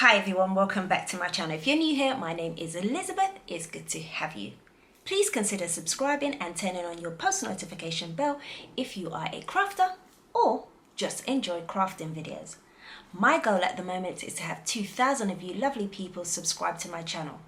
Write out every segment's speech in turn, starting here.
Hi everyone, welcome back to my channel. If you're new here, my name is Elizabeth. It's good to have you. Please consider subscribing and turning on your post notification bell if you are a crafter or just enjoy crafting videos. My goal at the moment is to have 2,000 of you lovely people subscribe to my channel.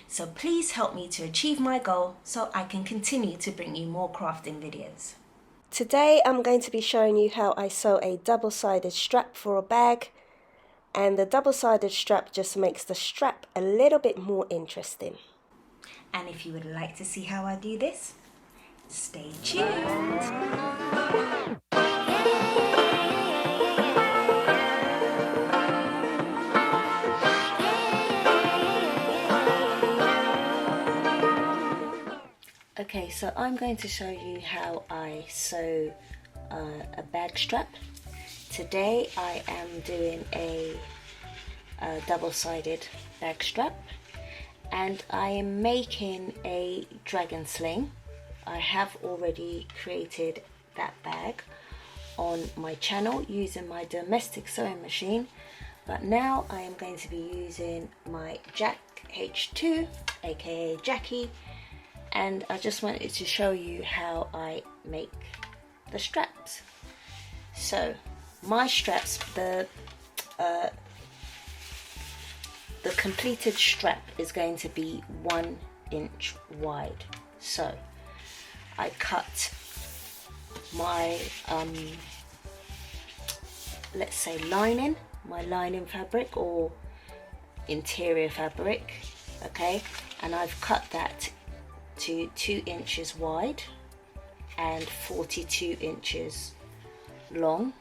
So please help me to achieve my goal so I can continue to bring you more crafting videos. Today I'm going to be showing you how I sew a double-sided strap for a bag, and the double-sided strap just makes the strap a little bit more interesting. And if you would like to see how I do this, stay tuned. Okay, so I'm going to show you how I sew a bag strap. Today I am doing a double-sided bag strap, and I am making a dragon sling. I have already created that bag on my channel using my domestic sewing machine, but now I am going to be using my Jack H2, aka Jackie, and I just wanted to show you how I make the straps. So my straps, the completed strap is going to be 1 inch wide. So I cut my let's say my lining fabric or interior fabric, okay, and I've cut that to 2 inches wide and 42 inches long,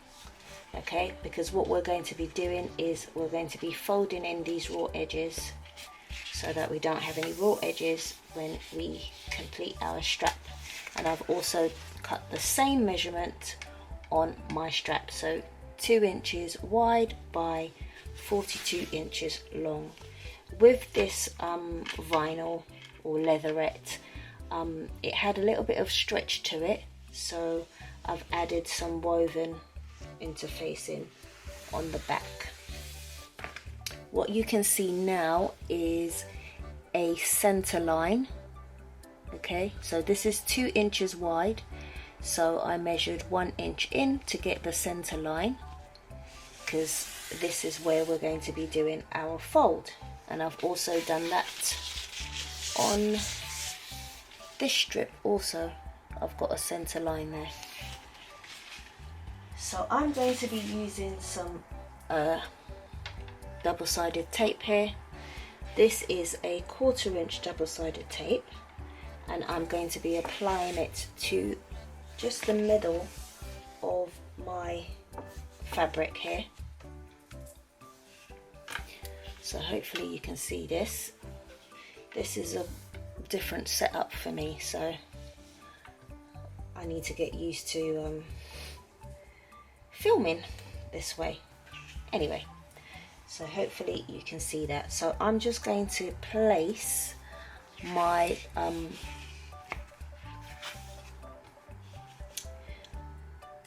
okay, because what we're going to be doing is we're going to be folding in these raw edges so that we don't have any raw edges when we complete our strap. And I've also cut the same measurement on my strap, so 2 inches wide by 42 inches long. With this vinyl or leatherette, it had a little bit of stretch to it, so I've added some woven interfacing on the back. What you can see now is a center line, okay, so this is 2 inches wide, so I measured 1 inch in to get the center line, because this is where we're going to be doing our fold. And I've also done that on this strip also. I've got a center line there. So I'm going to be using some double-sided tape here. This is a 1/4 inch double-sided tape, and I'm going to be applying it to just the middle of my fabric here. So hopefully you can see this. This is a different setup for me, so I need to get used to filming this way. Anyway, so hopefully you can see that. So I'm just going to place my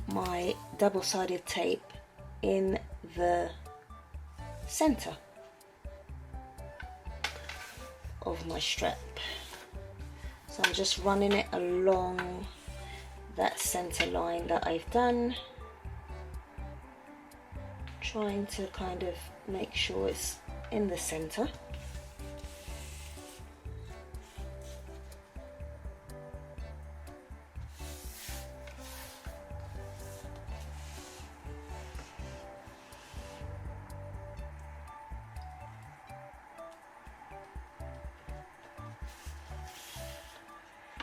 my double-sided tape in the center of my strap. So I'm just running it along that center line that I've done, trying to kind of make sure it's in the center.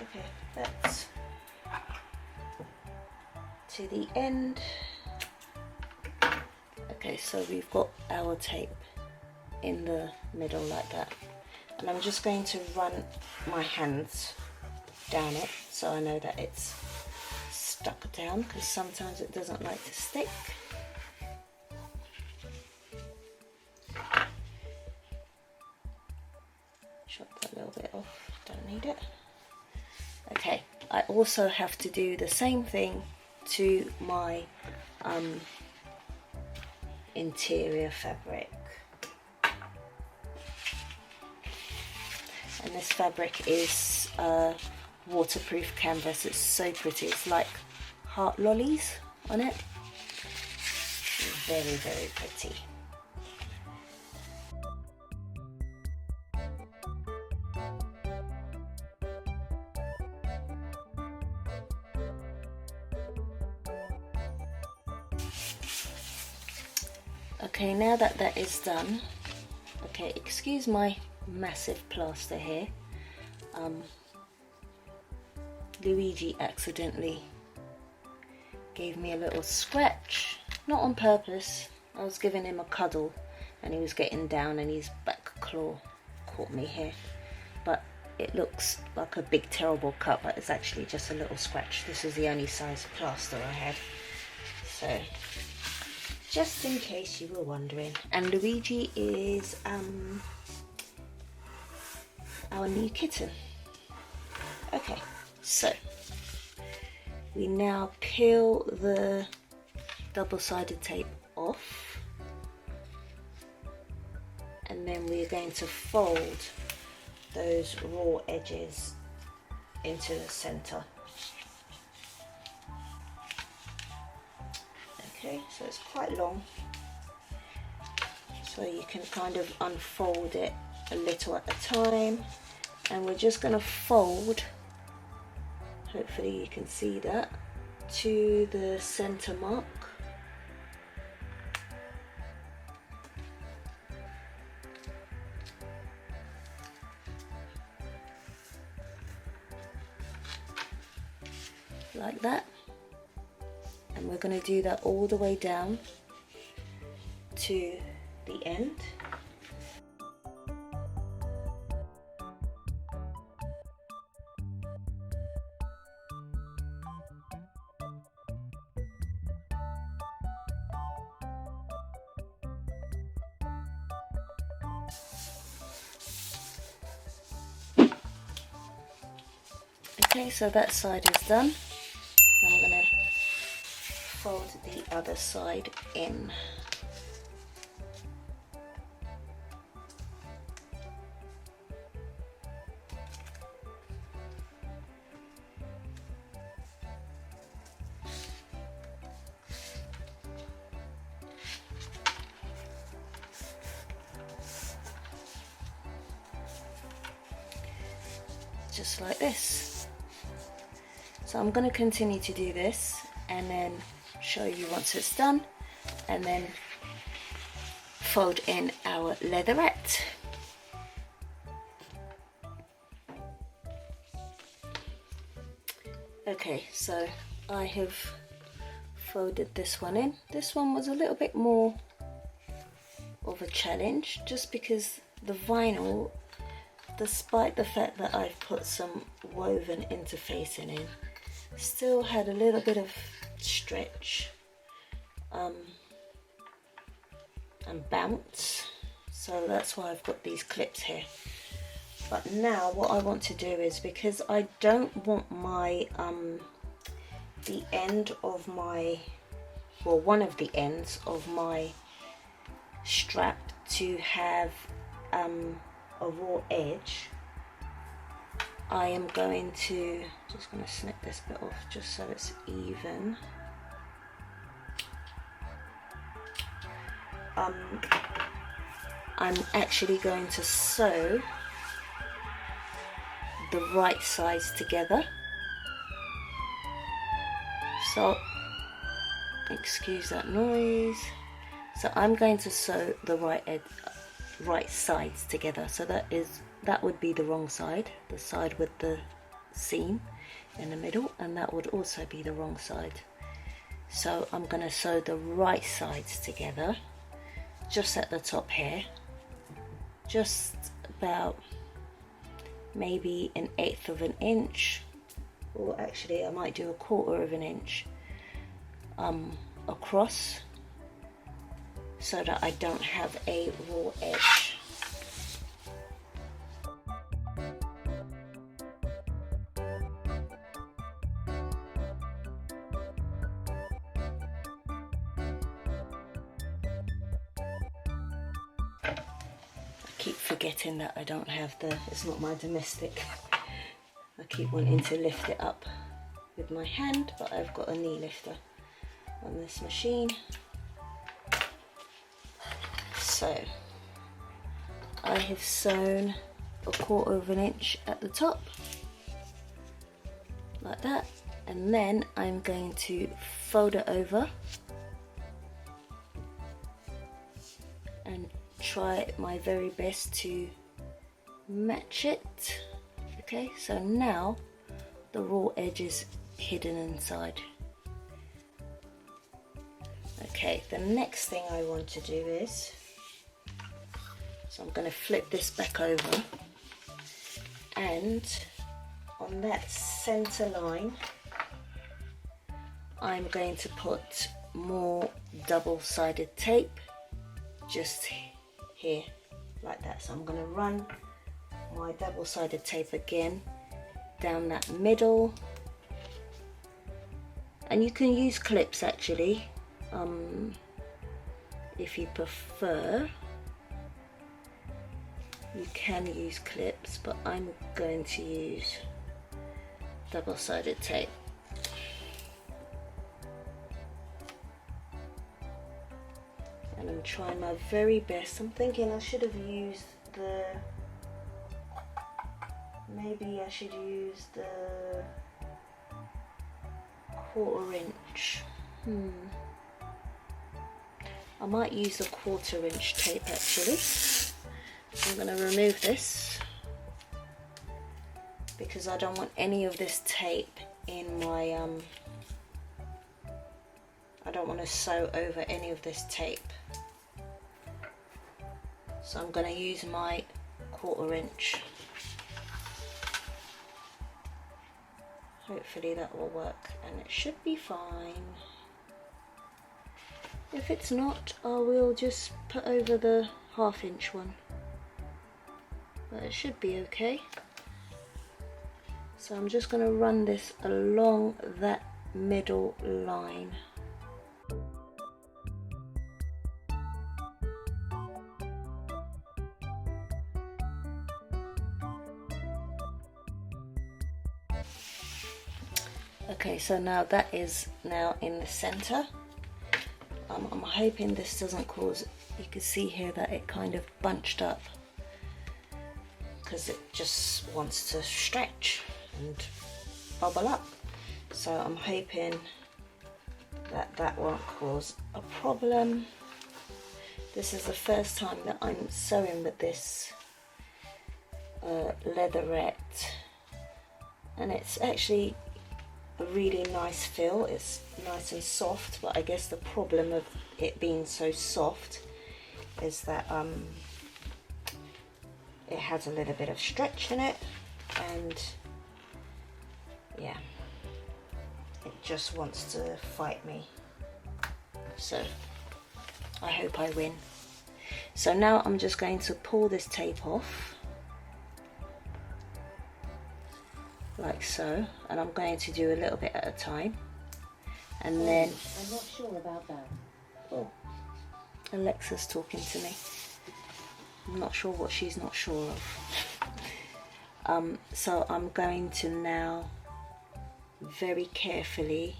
Okay, that's to the end. Okay, so we've got our tape in the middle like that, and I'm just going to run my hands down it so I know that it's stuck down, because sometimes it doesn't like to stick. Chop that little bit off, don't need it. Okay, I also have to do the same thing to my interior fabric. And this fabric is waterproof canvas. It's so pretty. It's like heart lollies on it. Very, very pretty. Okay, now that that is done, okay, excuse my massive plaster here. Luigi accidentally gave me a little scratch, not on purpose. I was giving him a cuddle and he was getting down and his back claw caught me here. But it looks like a big terrible cut, but it's actually just a little scratch. This is the only size of plaster I had. So, just in case you were wondering. And Luigi is our new kitten. Okay, so we now peel the double-sided tape off, and then we're going to fold those raw edges into the center. Okay, so it's quite long, so you can kind of unfold it a little at a time, and we're just going to fold, hopefully you can see that, to the center mark. Like that. And we're going to do that all the way down to the end. Okay, so that side is done. Now I'm going to fold the other side in. Just like this. So I'm going to continue to do this and then show you once it's done, and then fold in our leatherette. Okay, so I have folded this one in. This one was a little bit more of a challenge just because the vinyl, despite the fact that I've put some woven interfacing in, still had a little bit of stretch and bounce, so that's why I've got these clips here. But now what I want to do is, because I don't want my the end of my, well, one of the ends of my strap to have a raw edge, I am going to snip this bit off just so it's even. I'm actually going to sew the right sides together. So, excuse that noise. So I'm going to sew the right sides together. So that would be the wrong side, the side with the seam in the middle, and that would also be the wrong side. So I'm going to sew the right sides together just at the top here, just about maybe 1/8 of an inch, or actually I might do 1/4 of an inch across, so that I don't have a raw edge. keep forgetting that I don't have it's not my domestic. I keep wanting to lift it up with my hand, but I've got a knee lifter on this machine. So I have sewn a 1/4 of an inch at the top, like that, and then I'm going to fold it over and try my very best to match it. Okay, so now the raw edge is hidden inside. Okay, the next thing I want to do is, so I'm going to flip this back over, and on that center line I'm going to put more double-sided tape just here, like that. So I'm going to run my double-sided tape again down that middle, and you can use clips actually if you prefer. You can use clips, but I'm going to use double-sided tape. And I'm trying my very best. I'm thinking I should have used maybe I should use the 1/4 inch. I might use the 1/4 inch tape actually. I'm going to remove this because I don't want any of this tape in my I don't want to sew over any of this tape, so I'm going to use my 1/4 inch. Hopefully that will work, and it should be fine. If it's not, I will just put over the 1/2 inch one, but it should be okay. So I'm just going to run this along that middle line. Okay, so now that is now in the center. I'm hoping this doesn't cause, you can see here that it kind of bunched up because it just wants to stretch and bubble up. So I'm hoping that that won't cause a problem. This is the first time that I'm sewing with this leatherette, and it's actually a really nice feel. It's nice and soft, but I guess the problem of it being so soft is that it has a little bit of stretch in it, and yeah, it just wants to fight me. So I hope I win. So now I'm just going to pull this tape off like so, and I'm going to do a little bit at a time, and then I'm not sure about that. oh, Alexa's talking to me. I'm not sure what she's not sure of. So I'm going to now very carefully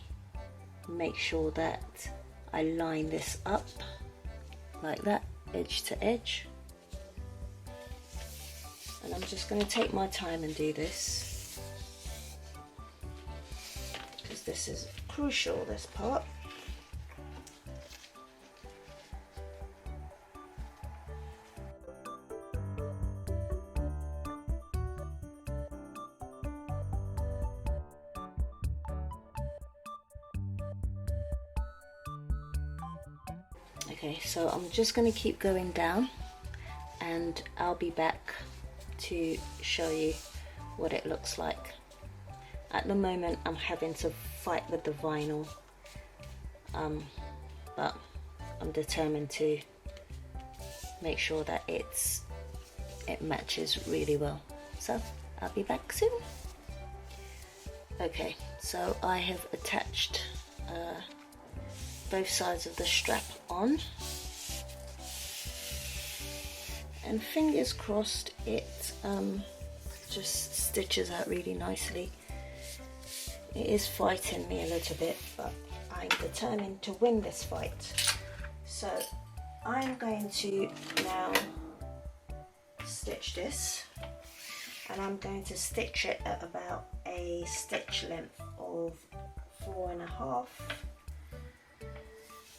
make sure that I line this up like that, edge to edge, and I'm just going to take my time and do this, because this is crucial, this part. Okay, so I'm just going to keep going down, and I'll be back to show you what it looks like. At the moment I'm having to fight with the vinyl, but I'm determined to make sure that it matches really well. So I'll be back soon. Okay, so I have attached both sides of the strap on, and fingers crossed it just stitches out really nicely. It is fighting me a little bit, but I'm determined to win this fight. So I'm going to now stitch this, and I'm going to stitch it at about a stitch length of 4.5,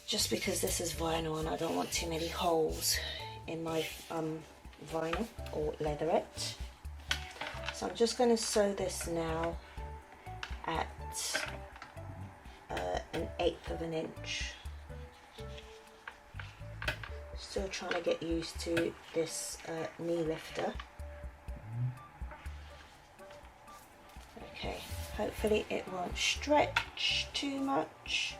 just because this is vinyl and I don't want too many holes in my vinyl or leatherette. So I'm just going to sew this now at 1/8 of an inch. Still trying to get used to this knee lifter. Okay, hopefully it won't stretch too much.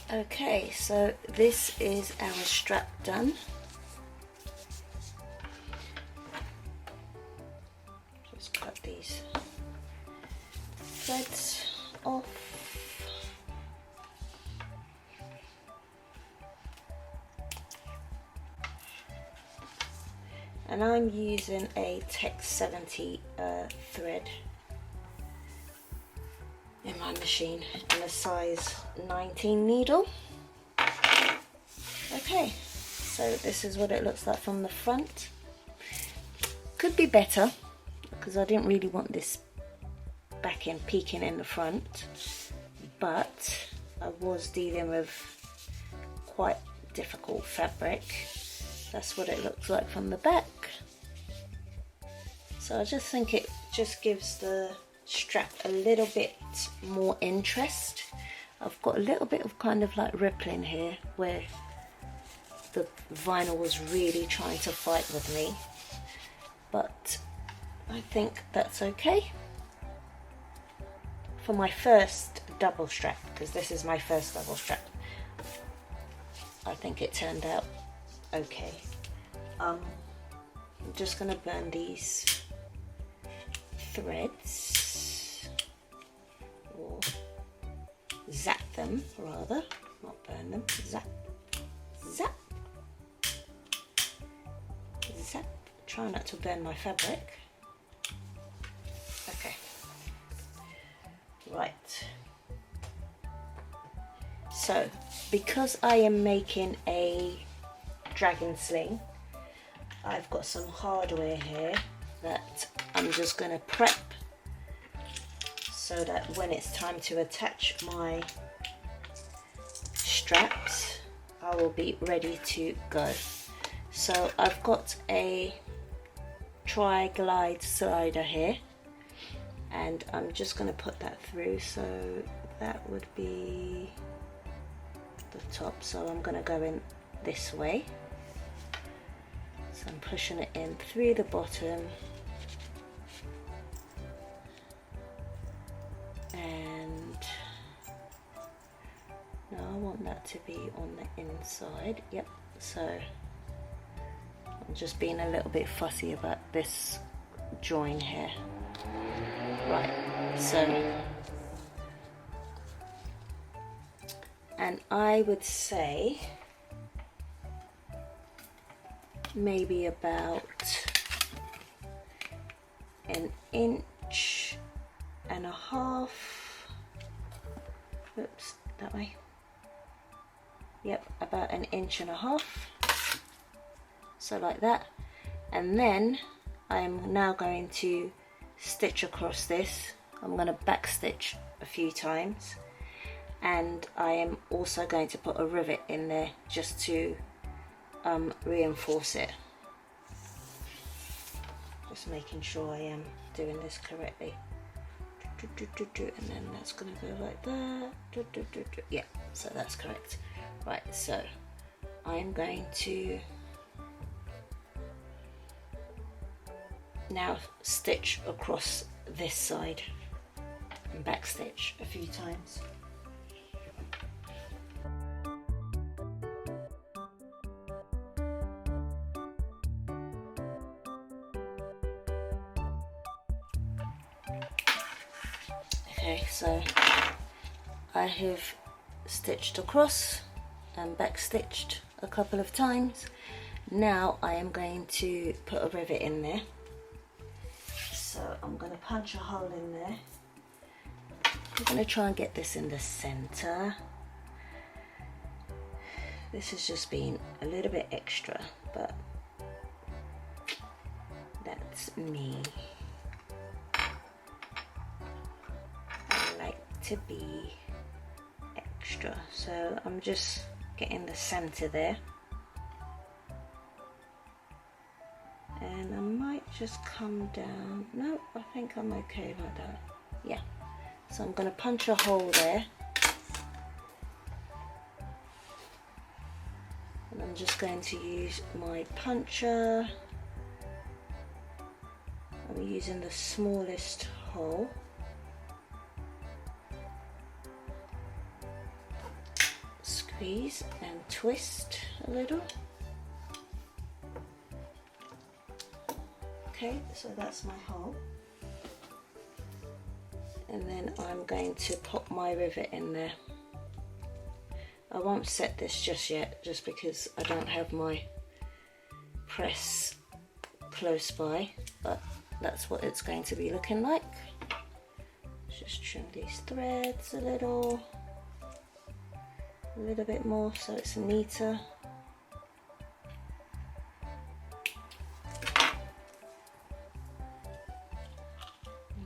Okay, so this is our strap done. Just cut these threads off. And I'm using a Tex 70 thread in my machine and a size 19 needle. Okay, so this is what it looks like from the front. Could be better because I didn't really want this backing peeking in the front, but I was dealing with quite difficult fabric. That's what it looks like from the back. So I just think it just gives the strap a little bit more interest. I've got a little bit of kind of like rippling here where the vinyl was really trying to fight with me, but I think that's okay for my first double strap, because this is my first double strap. I think it turned out okay. I'm just gonna burn these threads, or zap them rather, not burn them, zap, zap, zap. Try not to burn my fabric. Okay, right. So because I am making a dragon sling, I've got some hardware here that I'm just going to prep so that when it's time to attach my straps, I will be ready to go. So I've got a tri-glide slider here, and I'm just going to put that through. So that would be the top, so I'm going to go in this way. So I'm pushing it in through the bottom, and now I want that to be on the inside. Yep, so I'm just being a little bit fussy about this join here. Right, so, and I would say maybe about 1.5 inches. Oops, that way. Yep, about 1.5 inches. So like that. And then I'm now going to stitch across this. I'm going to back stitch a few times, and I am also going to put a rivet in there just to reinforce it. Just making sure I am doing this correctly. And then that's going to go like that. Yeah, so that's correct. Right, so I'm going to Now stitch across this side and back stitch a few times. Okay, so I have stitched across and back stitched a couple of times. Now I am going to put a rivet in there. So I'm going to punch a hole in there. I'm going to try and get this in the center. This has just been a little bit extra, but that's me. I like to be extra, so I'm just getting the center there. And I might just come down. No, I think I'm okay like that. Yeah. So I'm going to punch a hole there. And I'm just going to use my puncher. I'm using the smallest hole. Squeeze and twist a little. Okay, so that's my hole. And then I'm going to pop my rivet in there. I won't set this just yet, just because I don't have my press close by, but that's what it's going to be looking like. Just trim these threads a little bit more so it's neater.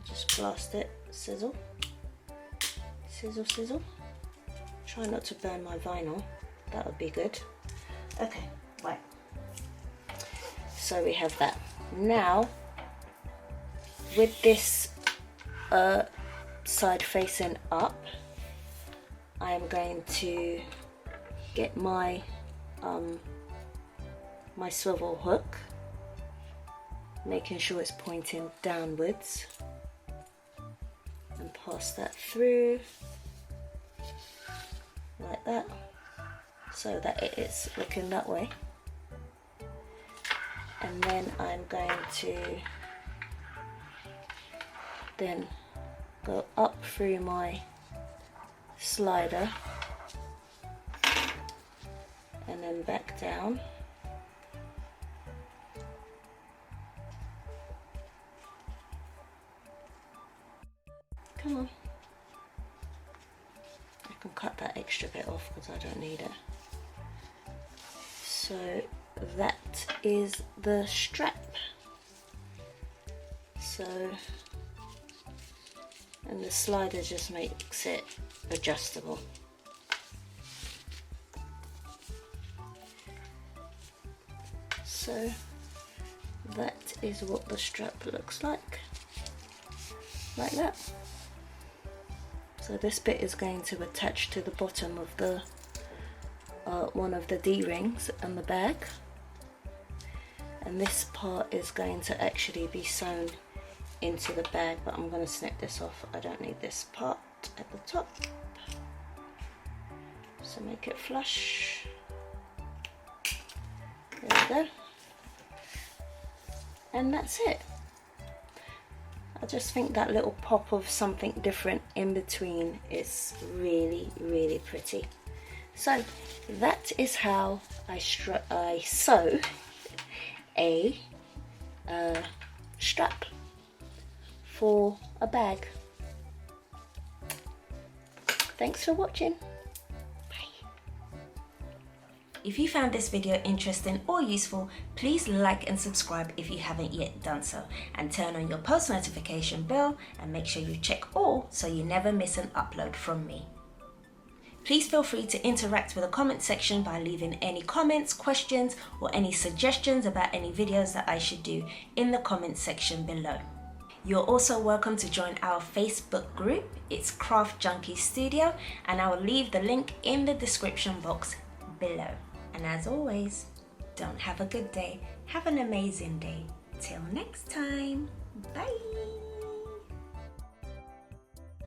Just blast it, sizzle, sizzle, sizzle. Try not to burn my vinyl, that would be good. Okay, right. So we have that. Now, with this side facing up, I am going to get my my swivel hook, making sure it's pointing downwards, and pass that through like that, so that it is looking that way. And then I'm going to then go up through my slider and then back down. Come on. I can cut that extra bit off because I don't need it. So that is the strap. So, and the slider just makes it adjustable. So that is what the strap looks like that. So this bit is going to attach to the bottom of the one of the D-rings and the bag, and this part is going to actually be sewn into the bag, but I'm going to snip this off. I don't need this part at the top, so make it flush. There we go, and that's it. I just think that little pop of something different in between is really, really pretty. So that is how I sew a strap for a bag. Thanks for watching. If you found this video interesting or useful, please like and subscribe if you haven't yet done so, and turn on your post notification bell and make sure you check all so you never miss an upload from me. Please feel free to interact with the comment section by leaving any comments, questions, or any suggestions about any videos that I should do in the comment section below. You're also welcome to join our Facebook group. It's Craft Junkie Studio, and I will leave the link in the description box below. And as always, don't have a good day, have an amazing day. Till next time, bye.